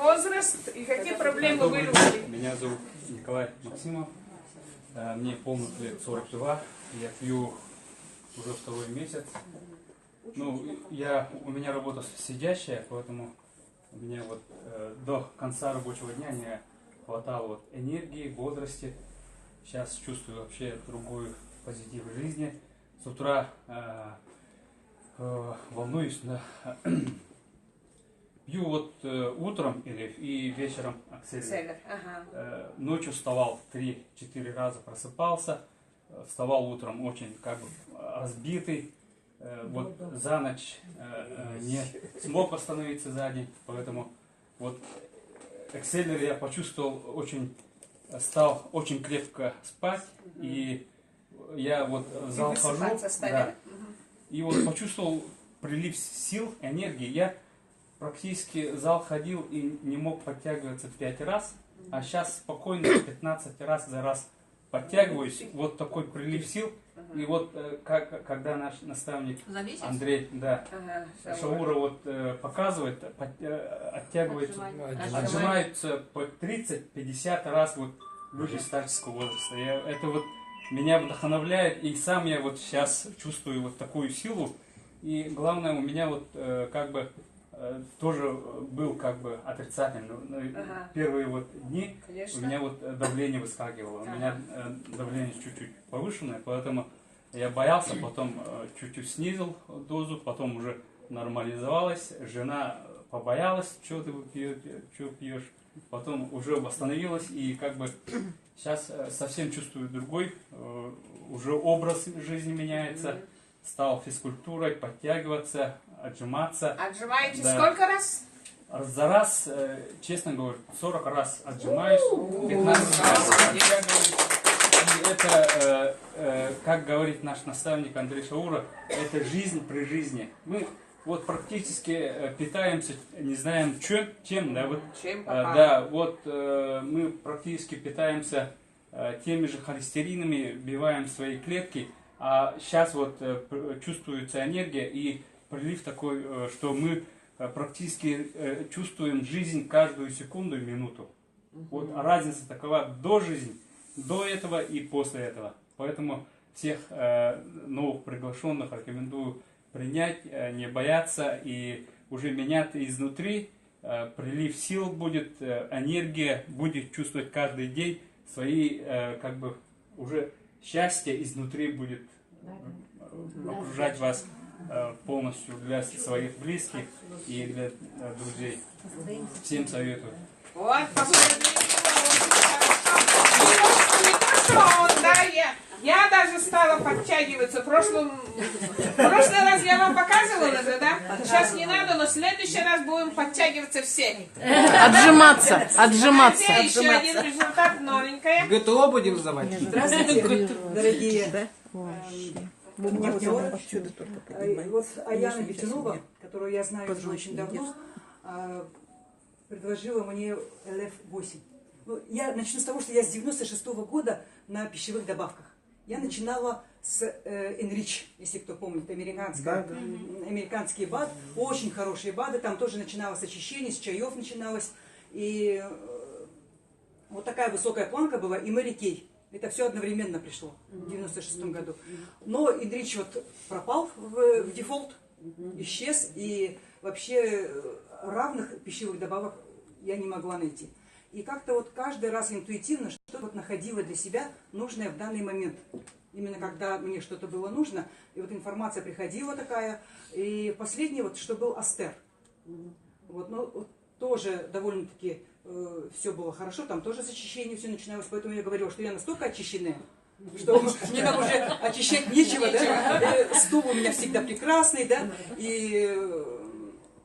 возраст и какие проблемы вы Добрый день. любите? Меня зовут Николай Максимов. Мне полных лет 42. Я пью уже второй месяц. Ну, у меня работа сидящая, поэтому у меня вот до конца рабочего дня не хватало вот энергии, бодрости. Сейчас чувствую вообще другой позитив в жизни. С утра волнуюсь, да. Пью вот утром и вечером акселер. Ага. Ночью вставал 3-4 раза, просыпался. Вставал утром очень как бы разбитый. Вот за ночь не смог восстановиться за день. Поэтому вот акселер я почувствовал стал очень крепко спать. И я вот в зал хожу. Да, и вот почувствовал прилив сил, энергии. Я практически в зал ходил и не мог подтягиваться 5 раз, а сейчас спокойно 15 раз за раз подтягиваюсь. Вот такой прилив сил. И вот когда наш наставник Андрей Шаура вот показывает, оттягивается, отжимаются по 30-50 раз вот люди старческого возраста. Это вот меня вдохновляет, и сам я вот сейчас чувствую вот такую силу. И главное, у меня вот как бы тоже был как бы отрицательный. Первые вот дни у меня вот давление выскакивало. У меня давление чуть-чуть повышенное, поэтому я боялся, потом чуть-чуть снизил дозу, потом уже нормализовалась. Жена побоялась, что ты пьешь, потом уже восстановилась, и как бы сейчас совсем чувствую другой, уже образ жизни меняется. Стал физкультурой, подтягиваться, отжиматься. Отжимаетесь Да. сколько раз? За раз, честно говоря, 40 раз отжимаюсь, 15 раз подтягиваюсь. И это, как говорит наш наставник Андрей Шаура, это жизнь при жизни. Мы вот практически питаемся, не знаем чем, да, вот, да, вот мы практически питаемся теми же холестеринами, вбиваем свои клетки. А сейчас вот чувствуется энергия и прилив такой, что мы практически чувствуем жизнь каждую секунду и минуту. Вот разница такова до жизни, до этого и после этого. Поэтому всех новых приглашенных рекомендую принять, не бояться и уже менять изнутри. Прилив сил будет, энергия, будет чувствовать каждый день свои как бы уже счастье изнутри будет окружать вас полностью для своих близких и для друзей. Всем советую. Вот, я даже стала подтягиваться. В прошлый раз я вам показывала это, да? Сейчас не надо, но в следующий раз будем подтягиваться все. Отжиматься. Еще один результат новенькое. ГТО будем сдавать. Здравствуйте, дорогие партнеры. Вот Аяна Бетюнова, которую я знаю уже очень давно, предложила мне ЛФ-8. Я начну с того, что я с 96-го года на пищевых добавках. Я начинала с Enrich, если кто помнит, американский БАД, очень хорошие БАДы, там тоже начиналось очищение, с чаев начиналось. И вот такая высокая планка была, и Мэри Кей. Это все одновременно пришло в 96-м году. Но Enrich вот пропал в дефолт, исчез, и вообще равных пищевых добавок я не могла найти. И как-то вот каждый раз интуитивно что-то вот находила для себя нужное в данный момент. Именно когда мне что-то было нужно, и вот информация приходила такая. И последнее, вот что был Астер. Вот, но вот тоже довольно-таки все было хорошо, там тоже с очищением все начиналось, поэтому я говорила, что я настолько очищенная, что мне там уже очищать нечего, да? Стул у меня всегда прекрасный, да? И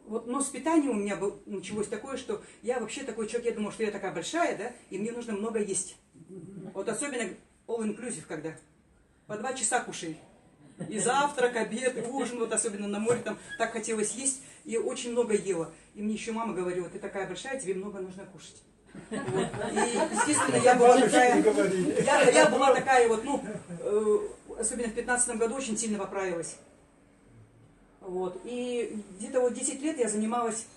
вот, но с питанием у меня началось такое, что я вообще такой человек, я думала, что я такая большая, да, и мне нужно много есть. Вот особенно all-inclusive, когда по 2 часа кушай. И завтрак, обед, и ужин, вот особенно на море, там так хотелось есть, и очень много ела. И мне еще мама говорила, ты такая большая, тебе много нужно кушать. Вот. И, естественно, я была такая вот, ну, особенно в 15-м году очень сильно поправилась. Вот. И где-то вот 10 лет я занималась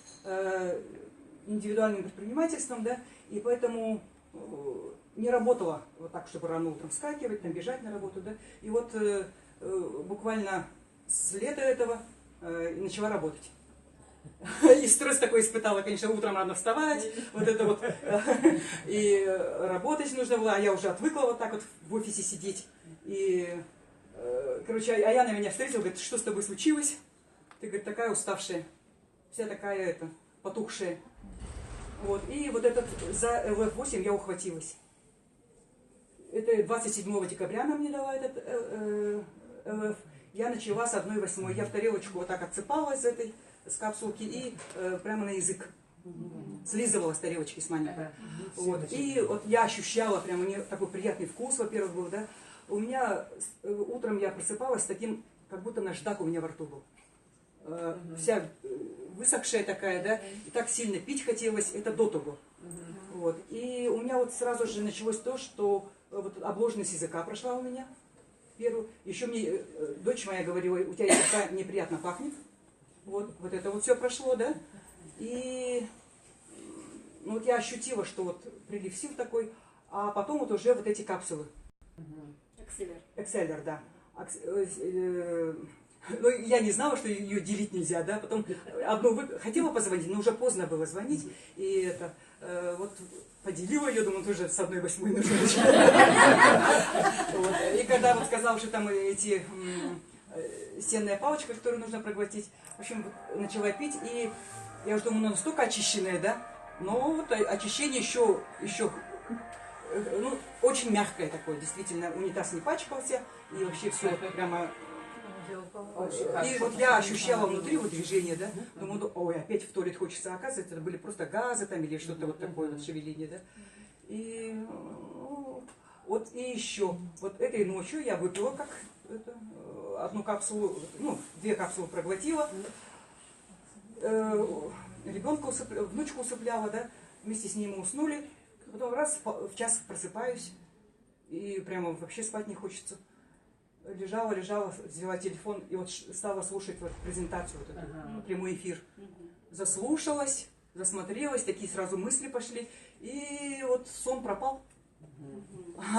индивидуальным предпринимательством, да, и поэтому не работала вот так, чтобы рано утром вскакивать, там, бежать на работу, да, и вот буквально с лета этого начала работать. И стресс такой испытала, конечно, утром рано вставать, вот это вот, и работать нужно было, а я уже отвыкла вот так вот в офисе сидеть. И, короче, Аяна меня встретила, говорит, что с тобой случилось? Ты, говорит, такая уставшая, вся такая, потухшая. Вот, и вот этот, за ЛФ-8 я ухватилась. Это 27 декабря она мне дала этот ЛФ. Я начала с 1/8. Я в тарелочку вот так отсыпалась с капсулки и прямо на язык слизывала с тарелочки с маленькой. Вот. И вот я ощущала, прям у нее такой приятный вкус, во-первых, был, да. У меня утром я просыпалась с таким, как будто наждак у меня во рту был. Вся высохшая такая, да, и так сильно пить хотелось, это до того. Вот. И у меня вот сразу же началось то, что вот обложенность языка прошла у меня. Первую. Еще мне дочь моя говорила, у тебя языка неприятно пахнет. Вот это вот все прошло, да. И ну, вот я ощутила, что вот прилив сил такой, а потом вот уже вот эти капсулы. Экселлер, да. Ну, я не знала, что ее делить нельзя, да. Потом хотела позвонить, но уже поздно было звонить. И это вот поделила ее, думаю, тоже с 1/8 нужно начать. И когда вот сказала, что там эти сенная палочка, которую нужно проглотить, в общем, начала пить, и я уже думаю, ну, настолько очищенная, да, но вот очищение еще ну, очень мягкое такое, действительно, унитаз не пачкался, и вообще все прямо... И вот я ощущала внутри вот движение, да, думаю, ой, опять в туалет хочется, оказывается, это были просто газы там или что-то вот такое вот шевеление, да. И вот и еще, вот этой ночью я выпила как одну капсулу, ну, 2 капсулы проглотила, ребенка внучку усыпляла, да, вместе с ней мы уснули, потом раз в час просыпаюсь, и прямо вообще спать не хочется. Лежала, взяла телефон и вот стала слушать вот презентацию, вот эту, прямой эфир. Заслушалась, засмотрелась, такие сразу мысли пошли, и вот сон пропал.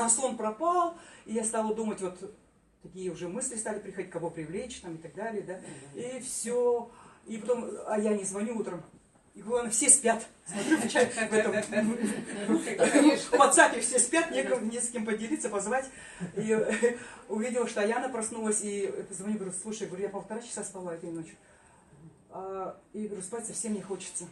Сон пропал, и я стала думать, вот такие уже мысли стали приходить, кого привлечь там и так далее, да, и все. И потом, а я не звоню утром. И главное, все спят. Смотрю, в WhatsApp все спят, не с кем поделиться, позвать. И увидела, что Аяна проснулась, и позвоню, говорю, слушай, говорю, я 1,5 часа спала этой ночью. И говорю, спать совсем не хочется.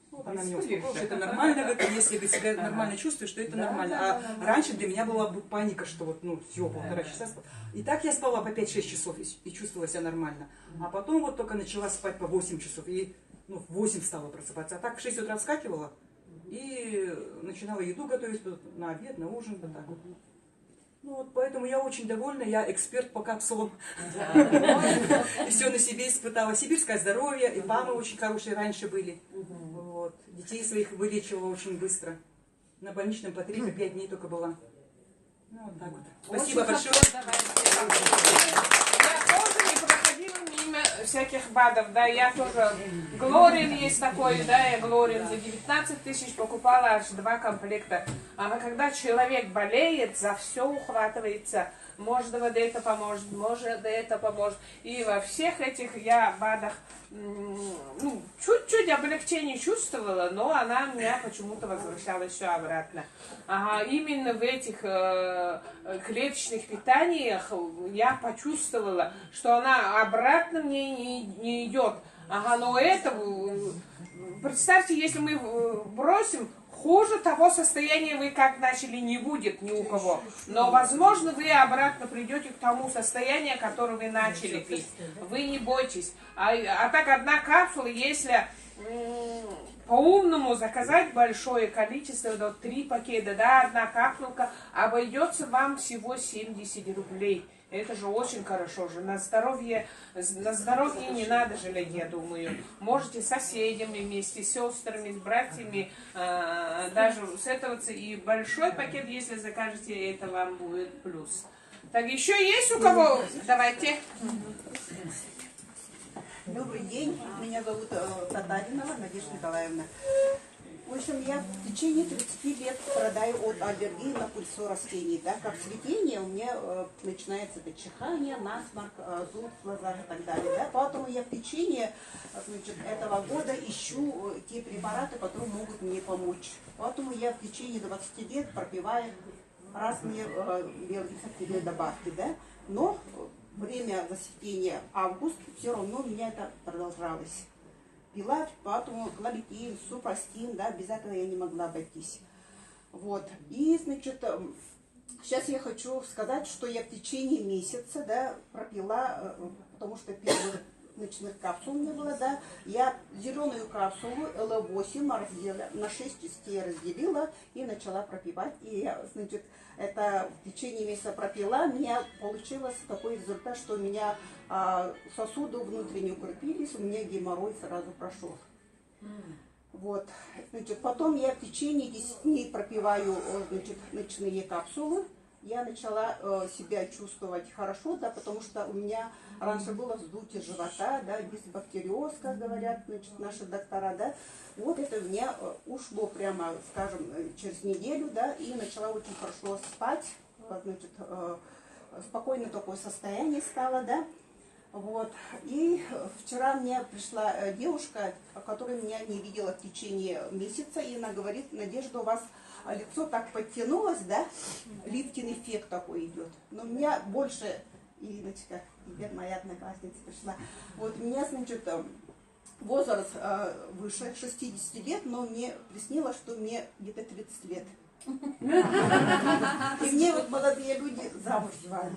Вот она меня успокоила, что это нормально, говорит, если ты себя нормально чувствуешь, что это нормально. А раньше для меня была паника, что вот, ну, все, 1,5 часа спала. И так я спала по 5-6 часов и чувствовала себя нормально. А потом вот только начала спать по 8 часов. И ну, в 8 стала просыпаться. А так в 6 утра вскакивала и начинала еду готовить на обед, на ужин. Вот так вот. Ну вот поэтому я очень довольна, я эксперт по капсулам. И все на себе испытала. Сибирское здоровье, и мамы очень хорошие раньше были. Вот. Детей своих вылечивала очень быстро. На больничном по 3-5 дней только была. Ну вот так вот. Спасибо большое. Всяких БАДов, да, я тоже, Глорин есть такой, да, я Глорин за 19 тысяч покупала аж 2 комплекта. А когда человек болеет, за все ухватывается, может, да это поможет, может, да это поможет. И во всех этих я БАДах, ну, чуть-чуть облегчение чувствовала, но она меня почему-то возвращала все обратно. Ага, именно в этих клеточных питаниях я почувствовала, что она обратно мне не идет. Ага, но это, представьте, если мы бросим, хуже того состояния вы как начали не будет ни у кого. Но, возможно, вы обратно придете к тому состоянию, которое вы начали пить. Вы не бойтесь. А так одна капсула, если по-умному заказать большое количество, до 3 пакета, да, одна капсулка, обойдется вам всего 70 рублей. Это же очень хорошо же. На здоровье не надо жалеть, я думаю. Можете с соседями вместе, с сестрами, с братьями даже советоваться. И большой пакет, если закажете, это вам будет плюс. Так, еще есть у кого? Давайте. Добрый день, меня зовут Татаринова Надежда Николаевна. В общем, я в течение 30 лет страдаю от аллергии на пыльцу растений. Да? Как цветение у меня начинается это чихание, насморк, зуд в глазах и так далее. Да? Поэтому я в течение этого года ищу те препараты, которые могут мне помочь. Поэтому я в течение 20 лет пропиваю разные биологические добавки. Да? Но время засечения август, все равно у меня это продолжалось. Пила, поэтому клавитин, супрастин, да, без этого я не могла обойтись. Вот. И, значит, сейчас я хочу сказать, что я в течение месяца, да, пропила, потому что первых ночных капсул не было, да, я зеленую капсулу L8 на 6 частей разделила и начала пропивать. И я, значит, это в течение месяца пропила, у меня получилось такой результат, что у меня сосуды внутренне укрепились, у меня геморрой сразу прошел. Вот. Значит, потом я в течение 10 дней пропиваю, значит, ночные капсулы. Я начала себя чувствовать хорошо, да, потому что у меня раньше было вздутие живота, да, дисбактериоз, как говорят, значит, наши доктора, да. Вот это у меня ушло прямо, скажем, через неделю, да, и начала очень хорошо спать, значит, спокойное такое состояние стало, да. Вот. И вчера мне пришла девушка, которая меня не видела в течение месяца, и она говорит: Надежда, у вас лицо так подтянулось, да, лифтинг эффект такой идет. Но у меня больше, и, значит, теперь моя одноклассница пришла, вот у меня, значит, возраст выше 60 лет, но мне приснилось, что мне где-то 30 лет. И мне вот молодые люди замуж звали.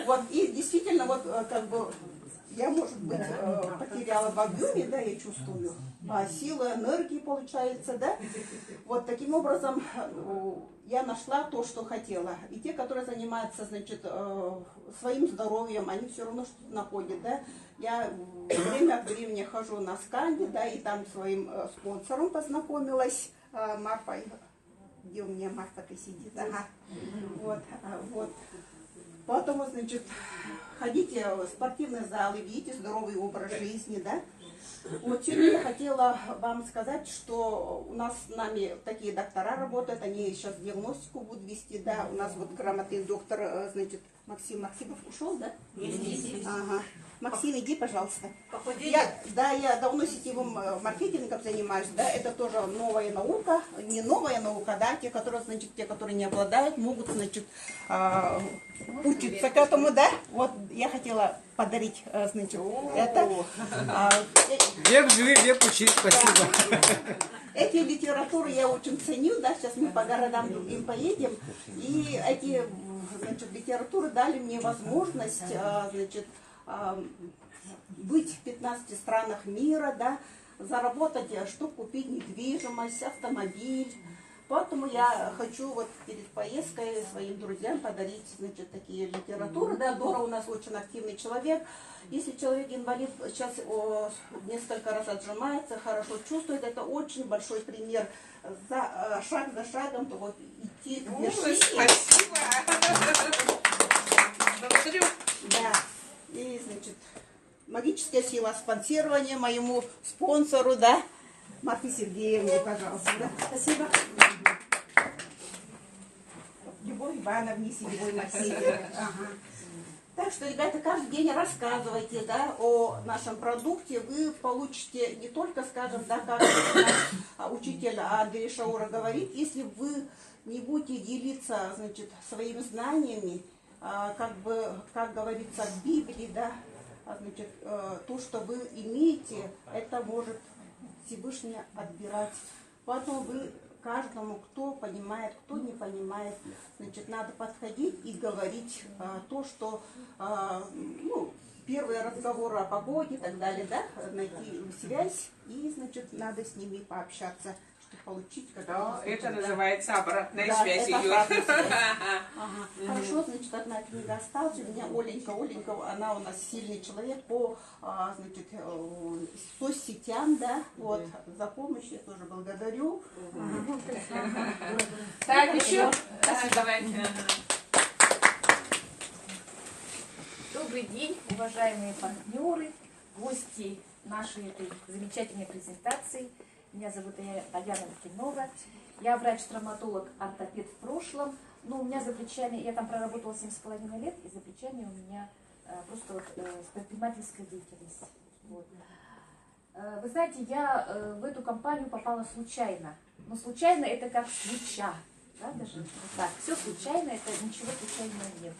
Вот, и действительно, вот как бы я, может быть, потеряла в объеме, да, я чувствую, а силы, энергии получается, да. Вот таким образом я нашла то, что хотела. И те, которые занимаются, значит, своим здоровьем, они все равно что-то находят, да. Я время от времени хожу на сканди, да, и там своим спонсором познакомилась, Марфа, где у меня Марфа-то сидит, ага, вот, вот. Поэтому, значит, ходите в спортивные залы, видите здоровый образ жизни, да. Вот сегодня я хотела вам сказать, что у нас с нами такие доктора работают, они сейчас диагностику будут вести, да. У нас вот грамотный доктор, значит, Максимов ушел, да? Ага. Максим, иди, пожалуйста. Я давно сетевым маркетингом занимаюсь, да, это тоже новая наука, не новая наука, да, те, которые не обладают, могут, значит, учиться к этому, да. Вот я хотела подарить, значит, это. Век живи, век учи, спасибо. Эти литературы я очень ценю, да, сейчас мы по городам другим поедем, и эти, значит, литературы дали мне возможность, значит, быть в 15 странах мира, да, заработать, чтобы купить недвижимость, автомобиль. Поэтому я хочу вот перед поездкой своим друзьям подарить, значит, такие литературы. Да, Дора у нас очень активный человек. Если человек инвалид сейчас несколько раз отжимается, хорошо чувствует, это очень большой пример. Шаг за шагом, то вот идти к вершине. Спасибо. Благодарю. Да. И, значит, магическая сила спонсирования моему спонсору, да, Марфе Сергеевне, пожалуйста. Да. Спасибо. Любовь Ивановне, Селевой Максимовне. Ага. Так что, ребята, каждый день рассказывайте, да, о нашем продукте. Вы получите не только, скажем, да, как наш учитель Андрей Шаура говорит, если вы не будете делиться, значит, своими знаниями, как бы, как говорится в Библии, да, значит, то, что вы имеете, это может Всевышний отбирать. Поэтому вы каждому, кто понимает, кто не понимает, значит, надо подходить и говорить то, что, ну, первые разговоры о погоде и так далее, да, найти связь, и, значит, надо с ними пообщаться, чтобы получить Да, это называется обратная да, связь это идет. обратная связь. Ага. Хорошо, значит, одна книга осталась. У меня Оленька, она у нас сильный человек по, значит, соцсетям, да, вот, за помощь я тоже благодарю. Так, еще? Давай. Добрый Добрый день, уважаемые партнеры, гости нашей этой замечательной презентации. Меня зовут Аяна Лукинова. Я врач-травматолог, ортопед в прошлом. Но у меня за плечами, я там проработала 7,5 лет, и за плечами у меня просто вот, предпринимательская деятельность. Вот. Вы знаете, я в эту компанию попала случайно. Но случайно это как свеча. Да, даже вот так. Все случайно, это ничего случайного нет.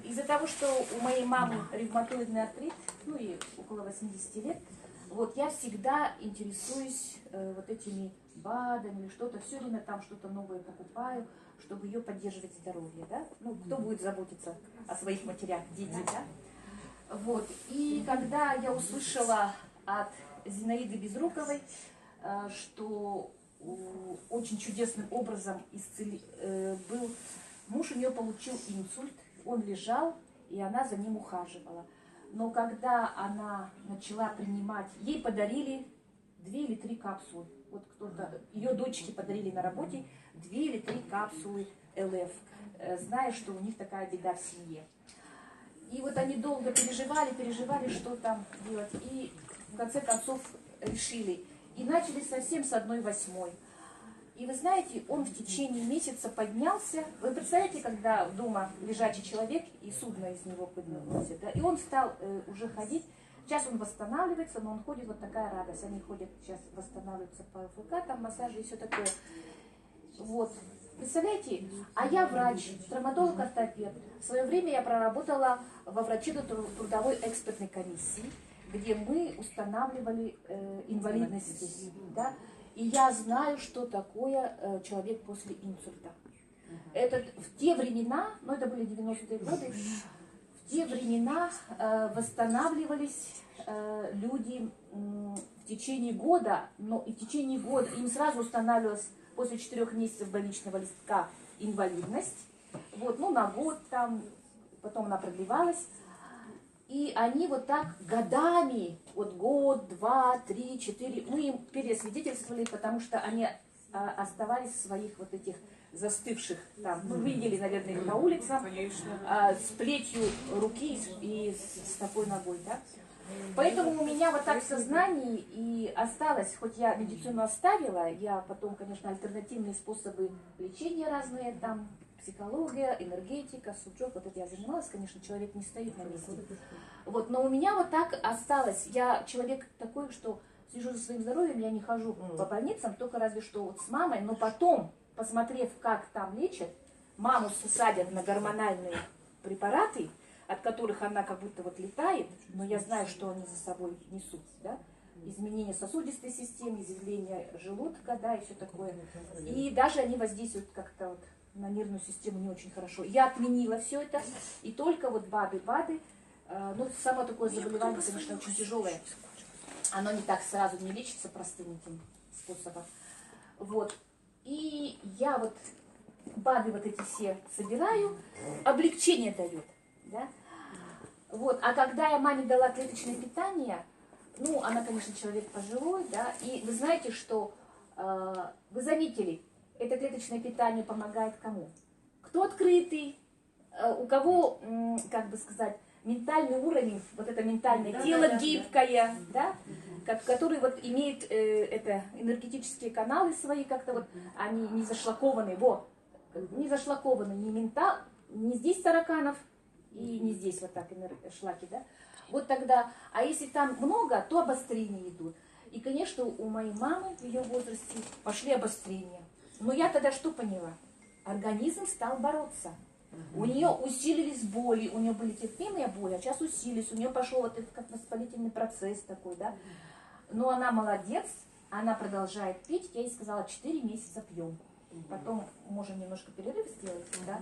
Из-за того, что у моей мамы ревматоидный артрит, ну и около 80 лет, вот я всегда интересуюсь вот этими БАДами или что-то, все время там что-то новое покупаю, чтобы ее поддерживать здоровье, да? Ну, кто будет заботиться о своих матерях, дети, да? Вот, и когда я услышала от Зинаиды Безруковой, что очень чудесным образом был, муж у нее получил инсульт, он лежал, и она за ним ухаживала. Но когда она начала принимать, ей подарили 2 или 3 капсулы. Вот кто-то, ее дочки подарили на работе 2 или 3 капсулы ЛФ, зная, что у них такая беда в семье. И вот они долго переживали, что там делать. И в конце концов решили. И начали совсем с 1/8. И вы знаете, он в течение месяца поднялся. Вы представляете, когда дома лежачий человек и судно из него поднялось, да? И он стал уже ходить. Сейчас он восстанавливается, но он ходит, вот такая радость. Они ходят сейчас, восстанавливаются по ФК, там массажи и все такое. Вот. Представляете, а я врач, травматолог-ортопед. В свое время я проработала во врачебно-трудовой экспертной комиссии, где мы устанавливали инвалидность. Да? И я знаю, что такое человек после инсульта. Это в те времена, ну это были 90-е годы, в те времена восстанавливались люди в течение года, но и в течение года им сразу устанавливалась после 4 месяцев больничного листка инвалидность, вот, ну на год там, потом она продлевалась. И они вот так годами, вот год, 2, 3, 4, мы им пересвидетельствовали, потому что они оставались в своих вот этих застывших там. Мы видели, наверное, их по улицам с плетью руки и с такой ногой, да. Поэтому у меня вот так в сознании и осталось, хоть я медицину оставила, я потом, конечно, альтернативные способы лечения разные там, психология, энергетика, суджок, вот это я занималась, конечно, человек не стоит на месте. Вот, но у меня вот так осталось. Я человек такой, что слежу за своим здоровьем, я не хожу по больницам, только разве что вот с мамой, но потом, посмотрев, как там лечат, маму садят на гормональные препараты, от которых она как будто вот летает, но я знаю, что они за собой несут, да? Изменение сосудистой системы, изменение желудка, да, и все такое. И даже они воздействуют как-то вот на нервную систему не очень хорошо. Я отменила все это, и только вот БАДы, ну, само такое заболевание, конечно, очень тяжелое. Оно не так сразу не лечится простым этим способом. Вот. И я вот БАДы вот эти все собираю, облегчение дает, да. Вот. А когда я маме дала клеточное питание, ну, она, конечно, человек пожилой, да, и вы знаете, что, вы заметили, это клеточное питание помогает кому? Кто открытый, у кого, как бы сказать, ментальный уровень, вот это ментальное тело гибкое, да, который вот имеет это, энергетические каналы свои, как-то вот, они не зашлакованы, не зашлакованы, не здесь тараканов, и не здесь вот так шлаки, да. Вот тогда, а если там много, то обострения идут. И, конечно, у моей мамы в ее возрасте пошли обострения. Но я тогда что поняла? Организм стал бороться. У нее усилились боли, у нее были терпимые боли, а сейчас усилились, у нее пошел вот этот как воспалительный процесс такой, да. Но она молодец, она продолжает пить, я ей сказала, 4 месяца пьем. Потом можем немножко перерыв сделать, да.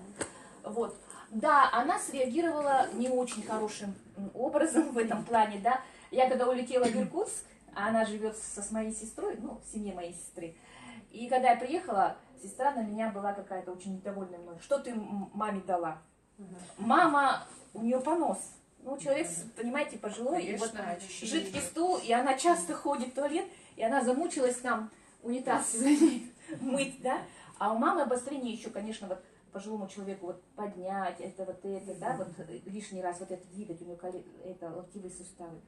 Вот. Да, она среагировала не очень хорошим образом в этом плане, да. Я когда улетела в Иркутск, а она живет с моей сестрой, ну, в семье моей сестры, и когда я приехала, сестра на меня была какая-то очень недовольная мной. Что ты маме дала? Мама, у нее понос. Ну, человек, понимаете, пожилой, и вот жидкий стул, и она часто ходит в туалет, и она замучилась там унитаз мыть, да? А у мамы обострение еще, конечно, вот пожилому человеку вот поднять, это вот это, да, вот лишний раз вот это двигать, у него это локтевые суставы.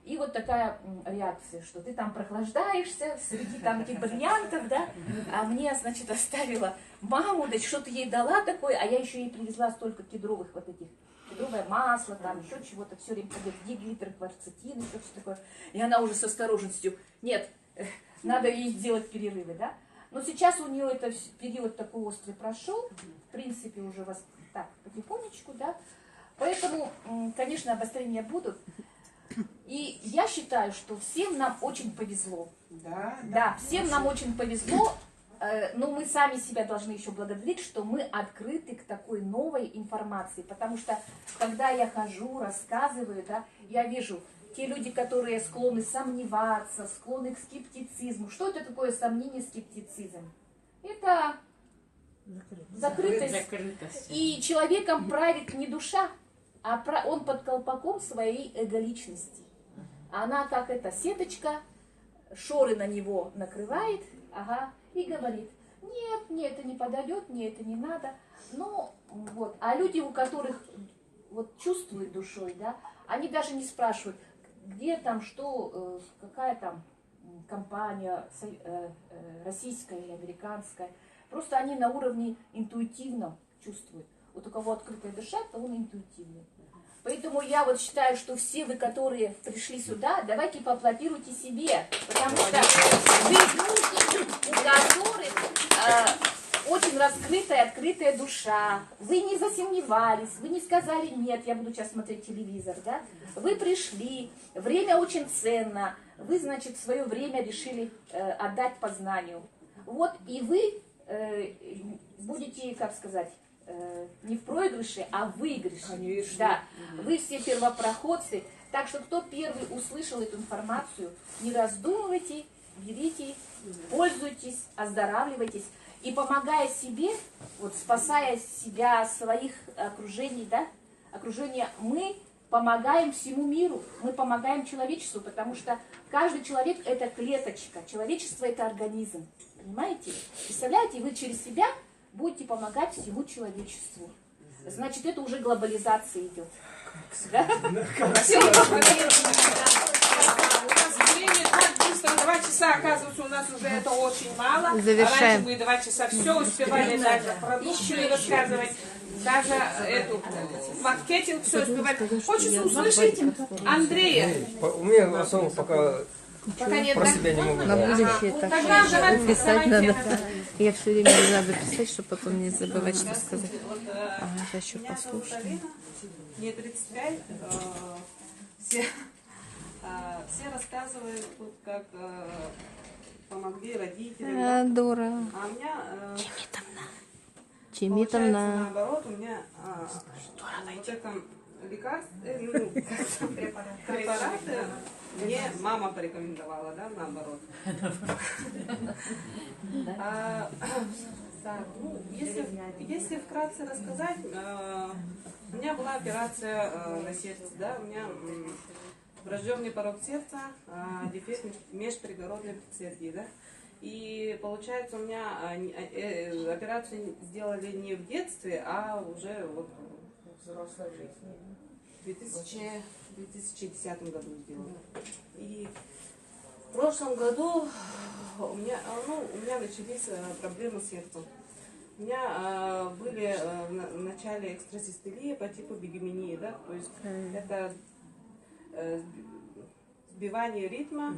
И вот такая реакция, что ты там прохлаждаешься среди там этих бриллиантов, да, а мне, значит, оставила маму, да что-то ей дала такое, а я еще ей привезла столько кедровых вот этих, кедровое масло, там еще чего-то, все время ходит, гиглитер, кварцетин, еще все такое. И она уже с осторожностью, нет, надо ей сделать перерывы, да. Но сейчас у нее это период такой острый прошел, в принципе, уже вас так, потихонечку, да. Поэтому, конечно, обострения будут. И я считаю, что всем нам очень повезло. Да, всем нам очень повезло, но мы сами себя должны еще благодарить, что мы открыты к такой новой информации. Потому что, когда я хожу, рассказываю, да, я вижу те люди, которые склонны сомневаться, склонны к скептицизму. Что это такое сомнение, скептицизм? Это закрытость. И человеком правит не душа, а он под колпаком своей эго-личности. Она как эта сеточка, шоры на него накрывает, ага, и говорит, нет, мне это не подойдет, мне это не надо. Ну, вот. А люди, у которых вот чувствуют душой, да, они даже не спрашивают, где там, что, какая там компания, российская или американская. Просто они на уровне интуитивном чувствуют. Вот у кого открытая душа, то он интуитивный. Поэтому я вот считаю, что все вы, которые пришли сюда, давайте поаплодируйте себе, потому что вы люди, у которых очень раскрытая, открытая душа. Вы не засомневались, вы не сказали, нет, я буду сейчас смотреть телевизор, да? Вы пришли, время очень ценно, вы, значит, свое время решили отдать познанию. Вот, и вы будете, как сказать, не в проигрыше, а в выигрыше. Конечно. Да. Вы все первопроходцы. Так что кто первый услышал эту информацию, не раздумывайте, берите, пользуйтесь, оздоравливайтесь. И помогая себе, вот спасая себя, своих окружений, да, окружение, мы помогаем всему миру, мы помогаем человечеству, потому что каждый человек это клеточка, человечество это организм. Понимаете? Представляете, вы через себя будете помогать всему человечеству. Значит, это уже глобализация идет. Да? Быстро, 2 часа, оказывается, у нас уже это очень мало. Завершаем. Раньше мы 2 часа все успевали даже продукцию рассказывать, даже эту маркетинг все успевать. Хочется услышать Андрея. У меня особо пока нет, про да? себя не могу. На будущее так Тогда давайте, писать давайте. надо. Я все время не надо писать, чтобы потом не забывать, что сказать. Ага, сейчас еще Меня зовут послушаем. Алина, мне 35. Все рассказывают, тут, как помогли родителям. да. Дора. А у меня получается Чемитовна. наоборот, у меня вот это лекарство, препараты мне мама порекомендовала, да, наоборот. Так, ну, если вкратце рассказать, у меня была операция на сердце, да, у меня врожденный порог сердца, дефект межпригородной предсердий, да. И получается, у меня операцию сделали не в детстве, а уже вот в взрослой жизни. В 2010 году сделали. И в прошлом году у меня начались проблемы с сердцем. У меня были в начале экстрасистолии по типу бигеминии, да, то есть это сбивание ритма,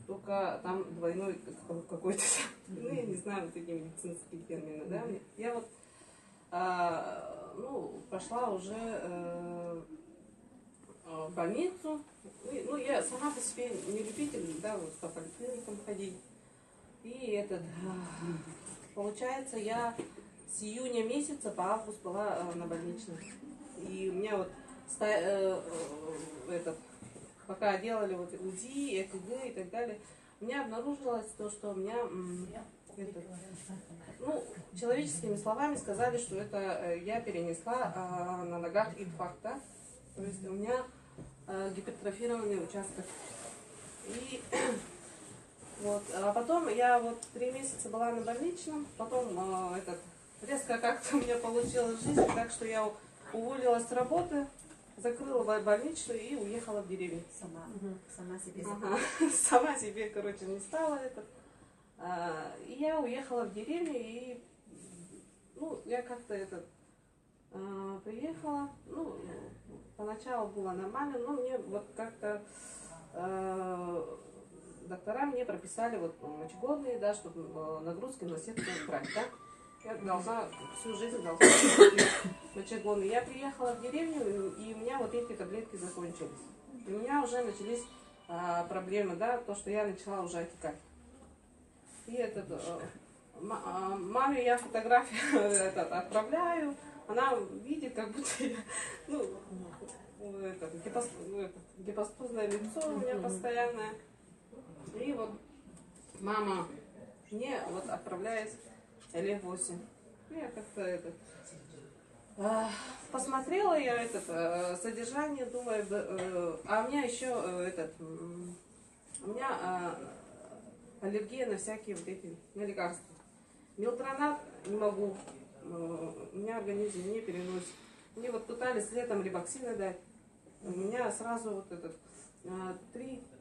только там двойной какой-то, ну я не знаю вот эти медицинские термины, да. Я вот пошла уже в больницу. Ну, я сама по себе не любитель, да, вот по поликлиникам ходить. И получается, я с июня месяца по август была на больничном. И у меня вот пока делали вот УЗИ, ЭКГ и так далее, у меня обнаружилось то, что у меня человеческими словами сказали, что это я перенесла на ногах инфаркт, да? То есть у меня гипертрофированный участок. И вот, а потом я вот 3 месяца была на больничном, потом резко как-то у меня получилась жизнь, так что я уволилась с работы, закрыла больничную и уехала в деревню. Сама себе Ага. Сама себе, короче, не стала это. И я уехала в деревню, и ну, я как-то приехала, ну, поначалу было нормально, но мне вот как-то доктора мне прописали вот мочегонные, да, чтобы нагрузки на сердце брать, да. Я должна, всю жизнь должна быть мочегонные. Я приехала в деревню, и у меня вот эти таблетки закончились. И у меня уже начались проблемы, да, то, что я начала уже отекать. И маме я фотографию отправляю, она видит, как будто я, ну, гипостозное лицо у меня постоянное. И вот мама мне вот отправляет L8. Я как-то посмотрела я содержание, думаю, а у меня еще у меня аллергия на всякие вот эти лекарства. Мелтронат не могу, у меня организм не переносит. Мне вот пытались летом рибоксина дать, у меня сразу вот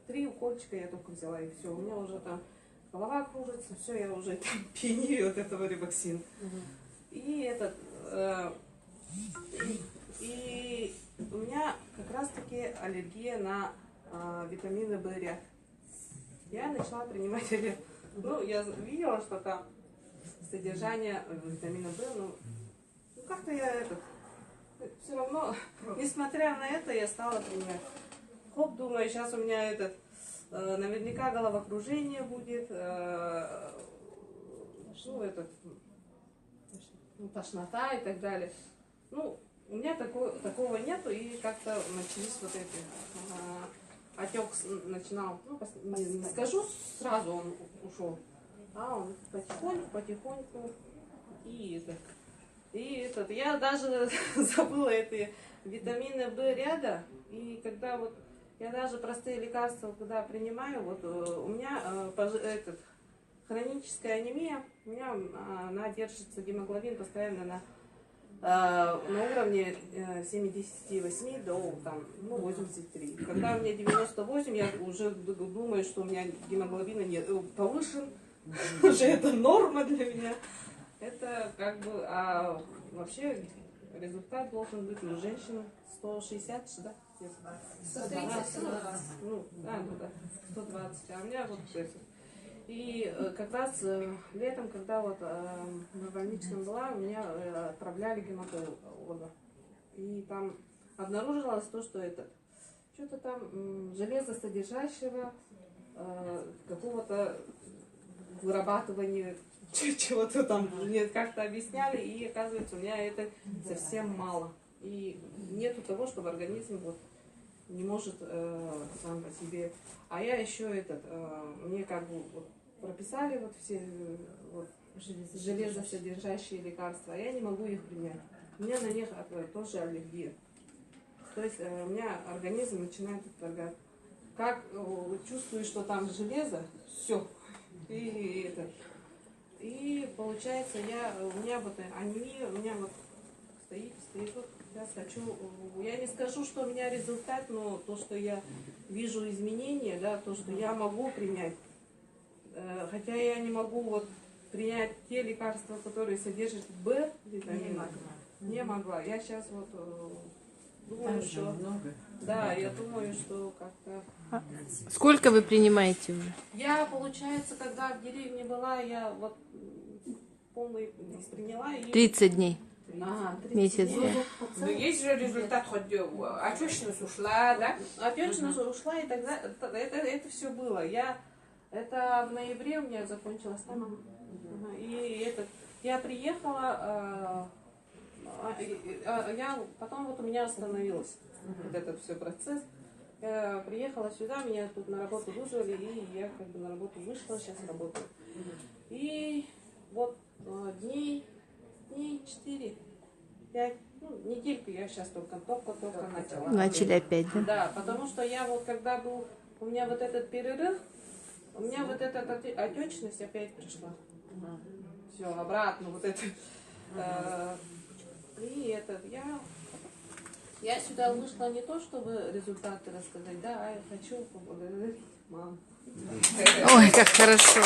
три укольчика я только взяла, и все, у меня уже там голова кружится, все, я уже пьянею от этого рибоксина. И и у меня как раз таки аллергия на витамины В ряд. Я начала принимать ну, я видела, что там содержание витамина В, ну как-то я все равно, несмотря на это, я стала принимать. Хоп, думаю, сейчас у меня наверняка головокружение будет, тошнота и так далее. Ну, у меня такого нету, и как-то начались вот эти отек начинал, ну, не скажу сразу он ушел, а он потихоньку я даже забыла эти витамины В ряда, и когда вот я даже простые лекарства, когда принимаю, вот у меня хроническая анемия, у меня она держится, гемоглобин постоянно на уровне 78 до 83. Когда у меня 98, я уже думаю, что у меня гемоглобина повышен, уже это норма для меня. Это как бы, а вообще результат должен быть у женщины 160, да? 130, 120. Ну, да, 120. А у меня вот это. И как раз летом, когда вот на больничном была, меня отправляли к гематологу. И там обнаружилось то, что что-то там железосодержащего какого-то вырабатывания чего-то там мне как-то объясняли, и оказывается, у меня это совсем мало. И нету того, чтобы организм вот не может сам по себе. А я еще мне как бы вот прописали вот все вот железосодержащие лекарства, а я не могу их принять. У меня на них тоже аллергия. То есть у меня организм начинает отторгать. Как чувствую, что там железо, все. И получается, у меня вот анемия, у меня вот стоит, вот я хочу, я не скажу, что у меня результат, но то, что я вижу изменения, да, то, что я могу принять, хотя я не могу вот принять те лекарства, которые содержат В витамин, не могла. Я сейчас вот думаю, что да, я думаю, что как-то. Сколько вы принимаете уже? Я, получается, когда в деревне была, я вот полный приняла и 30 дней. Ага, 30 Месяц, дней. да. Ну, есть же результат, хоть отечность ушла, да? Отечность ушла, и тогда это все было. Это в ноябре у меня закончилось там. Ага, и я приехала, потом вот у меня остановилось вот этот все процесс. Я приехала сюда, меня тут на работу вызвали, и я как бы на работу вышла, сейчас работаю. И вот дней 4, 5, недельку я сейчас только начала. Начали опять, да? Да, потому что я вот когда был, у меня вот этот перерыв, у меня вот эта отечность опять пришла. Все, обратно вот это. И это, Я сюда вышла не то, чтобы результаты рассказать, да, а я хочу поблагодарить маму. Ой, как хорошо.